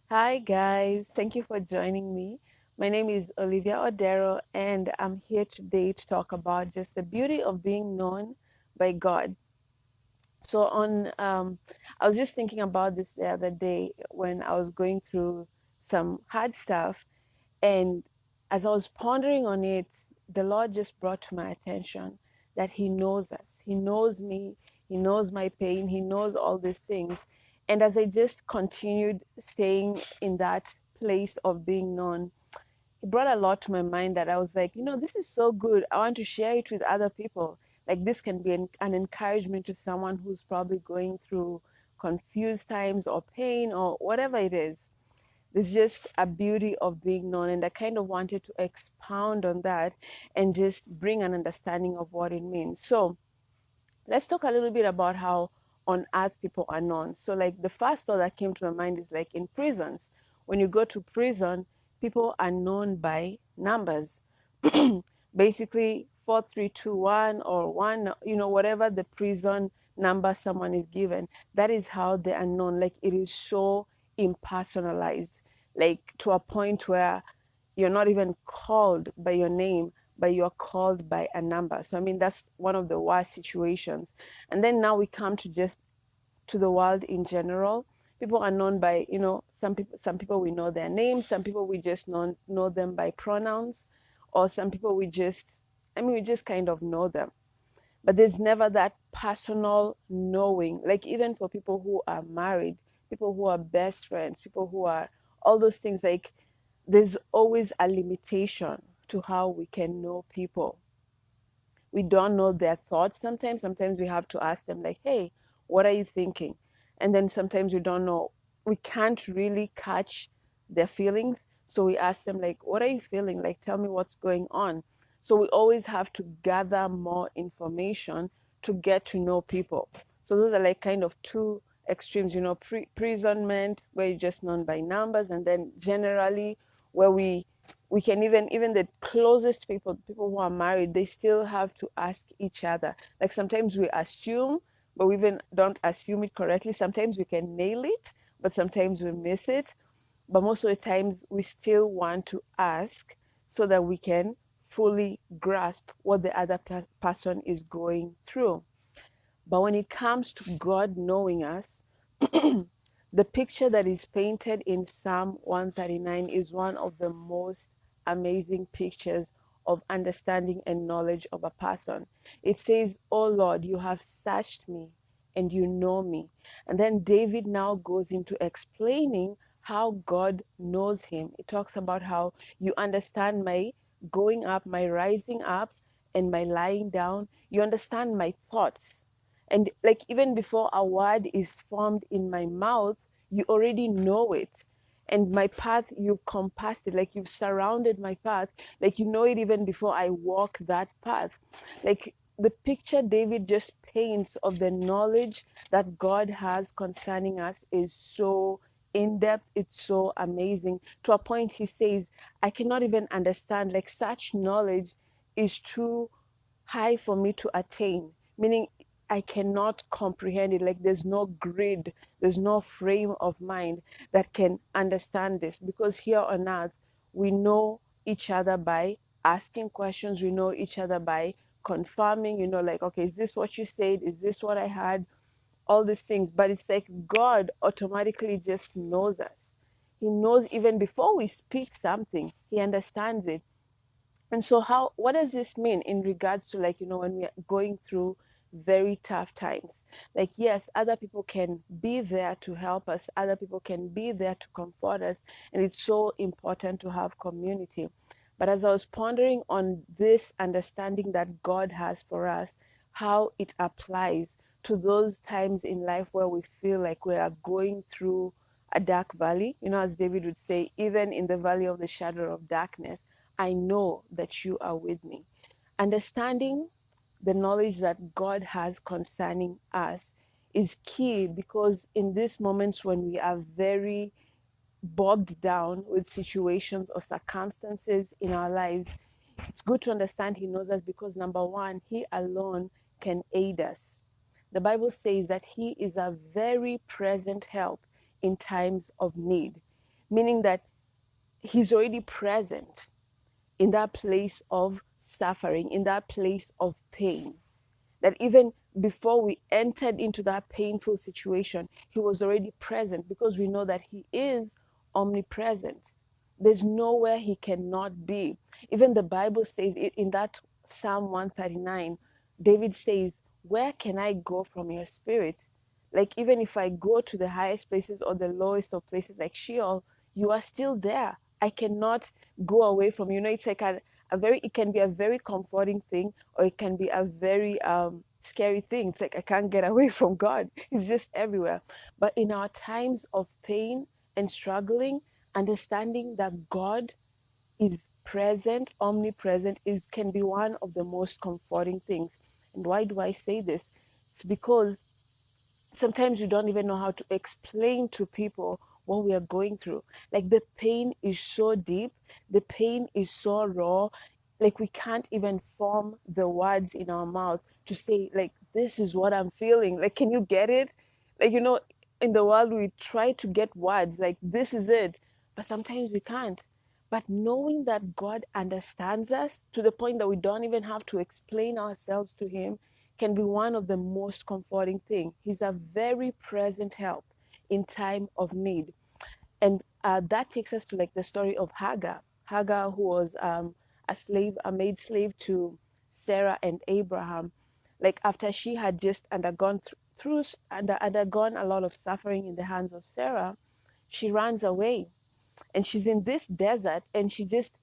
Hi, guys. Thank you for joining me. My name is Olivia Odero, and I'm here today to talk about just the beauty of being known by God. So, I was just thinking about this the other day when I was going through some hard stuff, and as I was pondering on it, the Lord just brought to my attention that He knows us. He knows me. He knows my pain. He knows all these things. And as I just continued staying in that place of being known, He brought a lot to my mind that I was like, this is so good. I want to share it with other people. Like, this can be an encouragement to someone who's probably going through confused times or pain or whatever it is. There's just a beauty of being known, and I kind of wanted to expound on that and just bring an understanding of what it means. So let's talk a little bit about how on earth people are known. So, like, the first thought that came to my mind is like in prisons. When you go to prison, people are known by numbers. Basically, 4321 or one, whatever the prison number someone is given, that is how they are known. Like, it is so impersonalized, like to a point where you're not even called by your name, but you're called by a number. So I mean, that's one of the worst situations. And then now we come to just to the world in general. People are known by, some people we know their names, some people we just know them by pronouns, or some people we just kind of know them. But there's never that personal knowing. Like, even for people who are married, people who are best friends, people who are all those things, like, there's always a limitation to how we can know people. We don't know their thoughts sometimes. Sometimes we have to ask them, like, hey, what are you thinking? And then sometimes we don't know. We can't really catch their feelings. So we ask them, like, what are you feeling? Like, tell me what's going on. So we always have to gather more information to get to know people. So those are like kind of two extremes, imprisonment, where you're just known by numbers, and then generally where we can even the closest people who are married, they still have to ask each other. Like, sometimes we assume, but we even don't assume it correctly. Sometimes we can nail it, but sometimes we miss it. But most of the times we still want to ask so that we can fully grasp what the other person is going through. But when it comes to God knowing us, the picture that is painted in Psalm 139 is one of the most amazing pictures of understanding and knowledge of a person. It says, "Oh Lord, you have searched me and you know me." And then David now goes into explaining how God knows him. It talks about how you understand my going up, my rising up, and my lying down. You understand my thoughts. And like, even before a word is formed in my mouth, you already know it. And my path, you've compassed it, like you've surrounded my path, like you know it even before I walk that path. Like, the picture David just paints of the knowledge that God has concerning us is so in depth, it's so amazing. To a point, he says, I cannot even understand, like, such knowledge is too high for me to attain, meaning I cannot comprehend it. Like, there's no grid, there's no frame of mind that can understand this, because here on earth, we know each other by asking questions, we know each other by confirming, like, okay, is this what you said? Is this what I heard? All these things. But it's like God automatically just knows us. He knows even before we speak something, He understands it. And so, what does this mean in regards to, like, when we are going through very tough times? Like, yes, other people can be there to help us, other people can be there to comfort us, and it's so important to have community. But as I was pondering on this understanding that God has for us, how it applies to those times in life where we feel like we are going through a dark valley, as David would say, even in the valley of the shadow of darkness, I know that you are with me. Understanding the knowledge that God has concerning us is key, because in these moments when we are very bogged down with situations or circumstances in our lives, it's good to understand He knows us, because number one, He alone can aid us. The Bible says that He is a very present help in times of need, meaning that he's already present in that place of suffering, in that place of pain. That even before we entered into that painful situation, he was already present, because we know that he is omnipresent. There's nowhere he cannot be. Even the Bible says it in that Psalm 139, David says, "Where can I go from your spirit?" Like, even if I go to the highest places or the lowest of places like Sheol, you are still there. I cannot go away from you. You know, it's like a very, it can be a very comforting thing, or it can be a very scary thing. It's like, I can't get away from God. He's just everywhere. But in our times of pain and struggling, understanding that God is present, omnipresent, is can be one of the most comforting things. And why do I say this? It's because sometimes we don't even know how to explain to people what we are going through. Like, the pain is so deep, the pain is so raw, like we can't even form the words in our mouth to say, like, this is what I'm feeling. Like, can you get it? Like, you know, in the world we try to get words like, this is it, but sometimes we can't. But knowing that God understands us to the point that we don't even have to explain ourselves to him can be one of the most comforting things. He's a very present help in time of need. And that takes us to like the story of Hagar. Hagar, who was a slave, a maid slave to Sarah and Abraham. Like, after she had just undergone a lot of suffering in the hands of Sarah, she runs away, and she's in this desert, and she just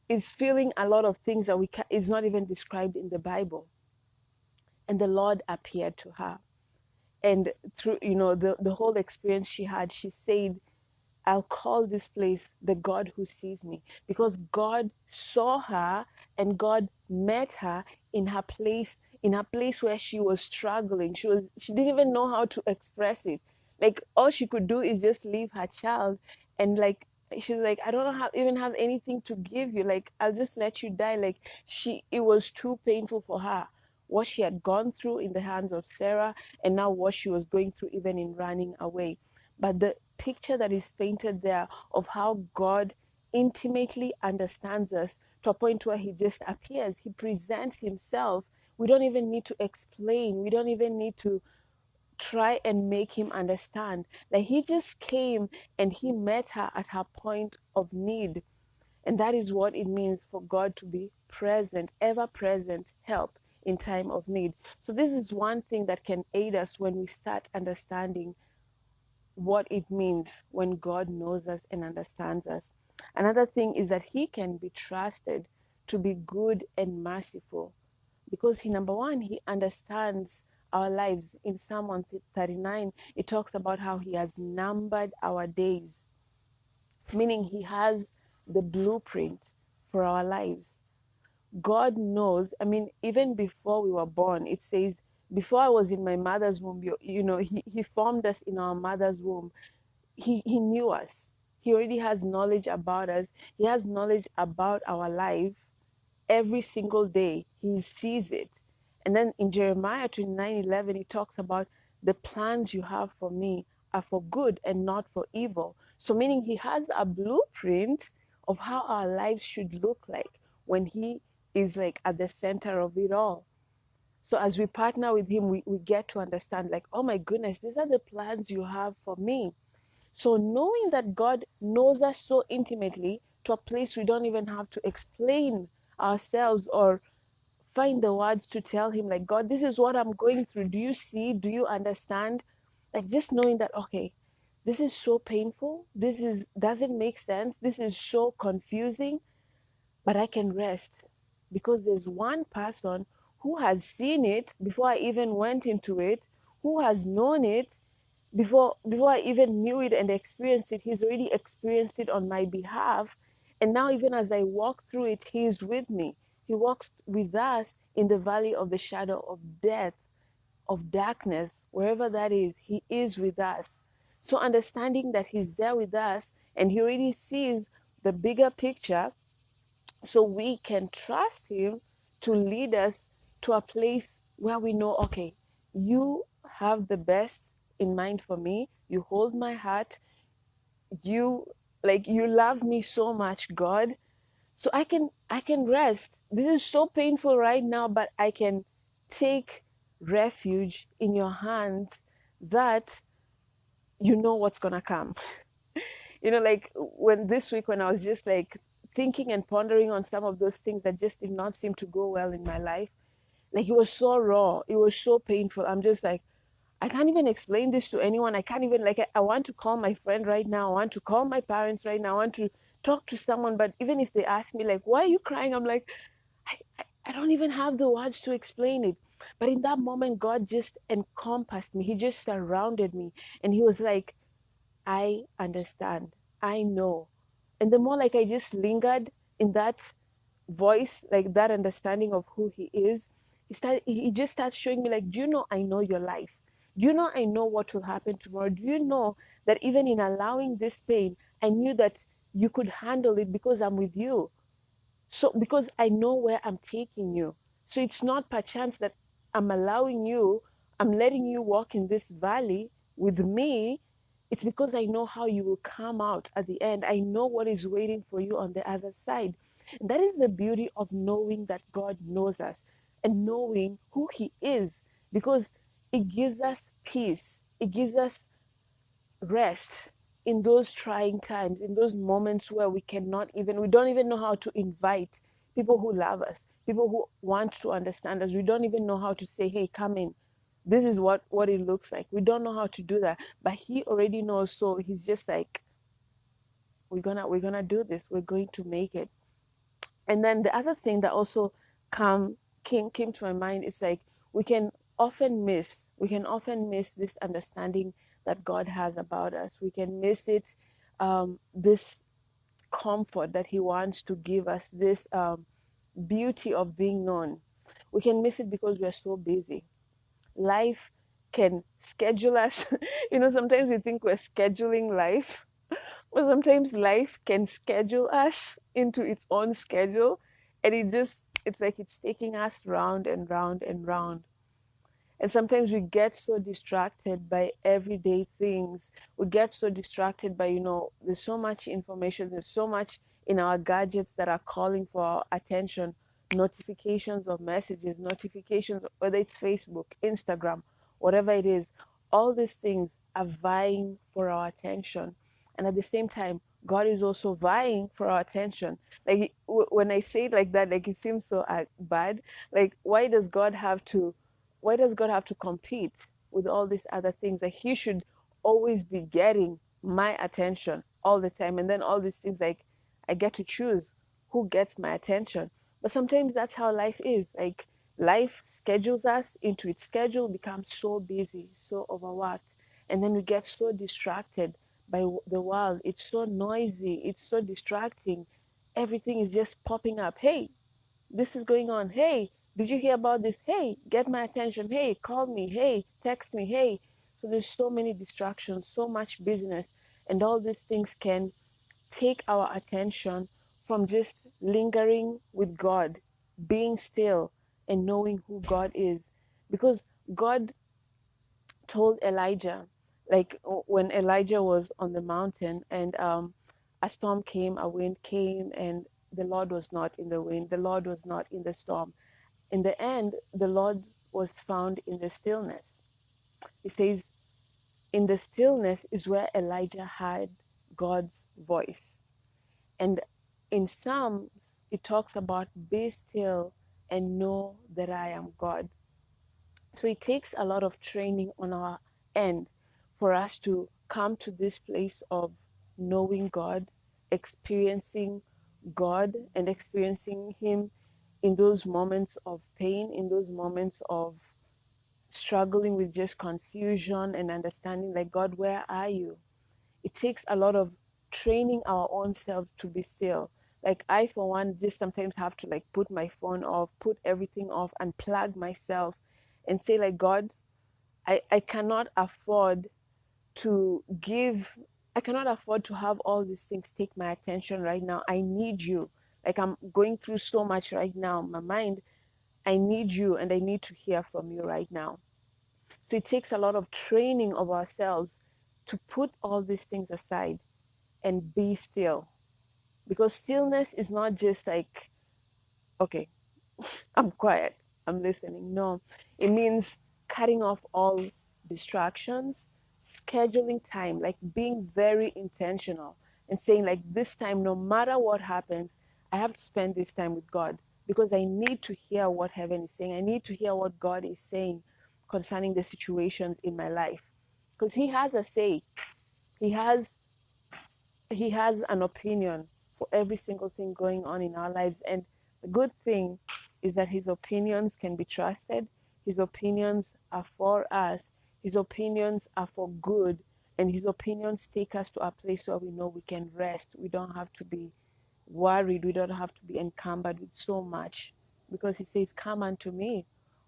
is feeling a lot of things that is not even described in the Bible. And the Lord appeared to her, and through, you know, the whole experience she had, she said, "I'll call this place the God who sees me," because God saw her, and God met her in her place where she was struggling. She didn't even know how to express it. Like, all she could do is just leave her child, and like, she's like, "I don't know how even have anything to give you. Like, I'll just let you die." Like, it was too painful for her, what she had gone through in the hands of Sarah, and now what she was going through even in running away. But the picture that is painted there of how God intimately understands us to a point where he just appears, he presents himself. We don't even need to explain, we don't even need to try and make him understand. Like, he just came and he met her at her point of need. And that is what it means for God to be present, ever present help in time of need. So this is one thing that can aid us when we start understanding what it means when God knows us and understands us. Another thing is that he can be trusted to be good and merciful, because number one, he understands our lives. In Psalm 139, it talks about how he has numbered our days, meaning he has the blueprint for our lives. God knows, I mean, even before we were born, it says, before I was in my mother's womb, you know, he formed us in our mother's womb. He knew us. He already has knowledge about us. He has knowledge about our life every single day. He sees it. And then in Jeremiah 29:11, he talks about, the plans you have for me are for good and not for evil. So meaning he has a blueprint of how our lives should look like when he is like at the center of it all. So as we partner with him, we get to understand, like, oh my goodness, these are the plans you have for me. So knowing that God knows us so intimately to a place we don't even have to explain ourselves or find the words to tell him, like, God, this is what I'm going through. Do you see? Do you understand? Like, just knowing that, okay, this is so painful. This is doesn't make sense. This is so confusing, but I can rest because there's one person who has seen it before I even went into it, who has known it before I even knew it and experienced it. He's already experienced it on my behalf. And now, even as I walk through it, he's with me. He walks with us in the valley of the shadow of death, of darkness, wherever that is, he is with us. So understanding that he's there with us and he already sees the bigger picture, so we can trust him to lead us to a place where we know, okay, you have the best in mind for me. You hold my heart. You Like, you love me so much, God. So I can rest. This is so painful right now, but I can take refuge in your hands, that you know what's gonna come. Like, when this week, when I was just like thinking and pondering on some of those things that just did not seem to go well in my life, like, it was so raw, it was so painful. I'm just like, I can't even explain this to anyone. I can't even, like, I want to call my friend right now. I want to call my parents right now. I want to talk to someone. But even if they ask me, like, why are you crying? I'm like, I don't even have the words to explain it. But in that moment, God just encompassed me. He just surrounded me. And He was like, I understand. I know. And the more, like, I just lingered in that voice, like that understanding of who He is, he just starts showing me, like, do you know I know your life? Do you know I know what will happen tomorrow? Do you know that even in allowing this pain, I knew that you could handle it because I'm with you? So, because I know where I'm taking you. So it's not perchance that I'm allowing you, I'm letting you walk in this valley with me. It's because I know how you will come out at the end. I know what is waiting for you on the other side. And that is the beauty of knowing that God knows us and knowing who He is, because it gives us peace. It gives us rest in those trying times, in those moments where we don't even know how to invite people who love us, people who want to understand us. We don't even know how to say, hey, come in. This is what it looks like. We don't know how to do that. But He already knows. So He's just like, we're gonna do this. We're going to make it. And then the other thing that also come came to my mind is like, we can often miss this understanding that God has about us. We can miss it, this comfort that He wants to give us, this beauty of being known. We can miss it because we are so busy. Life can schedule us. Sometimes we think we're scheduling life, but sometimes life can schedule us into its own schedule, and it's like it's taking us round and round and round. And sometimes we get so distracted by everyday things. We get so distracted by, there's so much information, there's so much in our gadgets that are calling for our attention. Notifications of messages, notifications, whether it's Facebook, Instagram, whatever it is, all these things are vying for our attention. And at the same time, God is also vying for our attention. Like, when I say it like that, like, it seems so bad. Like, why does God have to compete with all these other things? Like, He should always be getting my attention all the time. And then all these things, like, I get to choose who gets my attention. But sometimes that's how life is. Like, life schedules us into its schedule, becomes so busy, so overworked. And then we get so distracted by the world. It's so noisy, it's so distracting. Everything is just popping up. Hey, this is going on. Hey, did you hear about this? Hey, get my attention. Hey, call me. Hey, text me. Hey. So there's so many distractions, so much business, and all these things can take our attention from just lingering with God, being still, and knowing who God is. Because God told Elijah, like, when Elijah was on the mountain, and a storm came, a wind came, and the Lord was not in the wind, the Lord was not in the storm. In the end, the Lord was found in the stillness. He says, in the stillness is where Elijah heard God's voice. And in Psalms, it talks about, be still and know that I am God. So it takes a lot of training on our end for us to come to this place of knowing God, experiencing God, and experiencing Him in those moments of pain, in those moments of struggling with just confusion and understanding, like, God, where are you? It takes a lot of training our own selves to be still. Like, I, for one, just sometimes have to, like, put my phone off, put everything off, and plug myself and say, like, God, I cannot afford to give, I cannot afford to have all these things take my attention right now. I need you. Like, I'm going through so much right now. My mind, I need you, and I need to hear from you right now. So it takes a lot of training of ourselves to put all these things aside and be still. Because stillness is not just like, okay, I'm quiet, I'm listening. No, it means cutting off all distractions, scheduling time, like being very intentional and saying, like, this time, no matter what happens, I have to spend this time with God because I need to hear what heaven is saying. I need to hear what God is saying concerning the situations in my life. Because He has a say, He has he has an opinion for every single thing going on in our lives. And the good thing is that his opinions can be trusted. His opinions are for us. His opinions are for good. And his opinions take us to a place where we know we can rest. We don't have to be worried. We don't have to be encumbered with so much. Because he says, come unto me,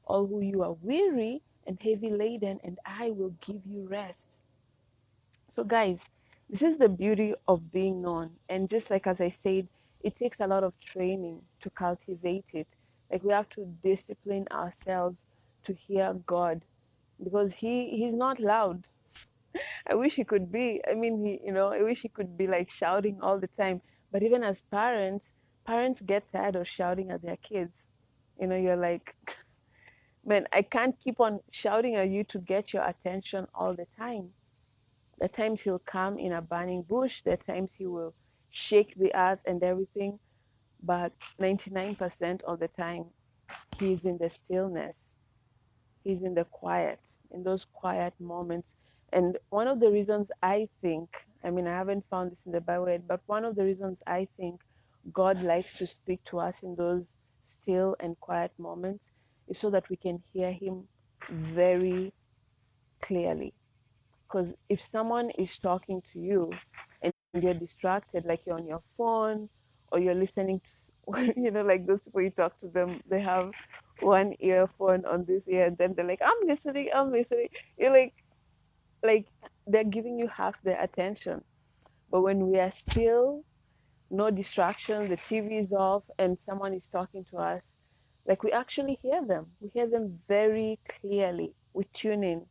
all who you are weary and heavy laden, and I will give you rest. So, guys, this is the beauty of being known. And just like as I said, it takes a lot of training to cultivate it. Like we have to discipline ourselves to hear God because he's not loud. I wish he could be. I mean, I wish he could be like shouting all the time. But even as parents, parents get tired of shouting at their kids. You're like, man, I can't keep on shouting at you to get your attention all the time. There are times he'll come in a burning bush. There are times he will shake the earth and everything. But 99% of the time, he's in the stillness. He's in the quiet, in those quiet moments. And one of the reasons I think, I mean, I haven't found this in the Bible yet, but one of the reasons I think God likes to speak to us in those still and quiet moments is so that we can hear him very clearly. Because if someone is talking to you and you're distracted, like you're on your phone or you're listening to, like those people you talk to them, they have one earphone on this ear, and then they're like, I'm listening. You're like they're giving you half their attention. But when we are still, no distraction, the TV is off, and someone is talking to us, like we actually hear them. We hear them very clearly. We tune in.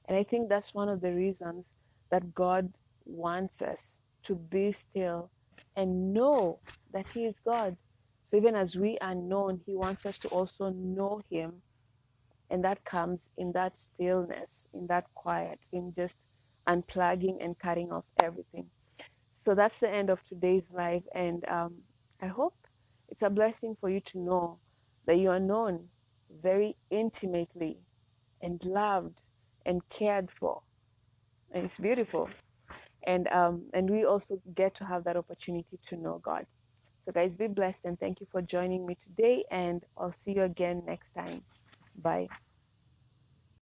And I think that's one of the reasons that God wants us to be still and know that He is God. So even as we are known, He wants us to also know Him. And that comes in that stillness, in that quiet, in just unplugging and cutting off everything. So that's the end of today's live. And I hope it's a blessing for you to know that you are known very intimately and loved and cared for, and it's beautiful. And we also get to have that opportunity to know God. So guys, be blessed and thank you for joining me today, and I'll see you again next time. Bye.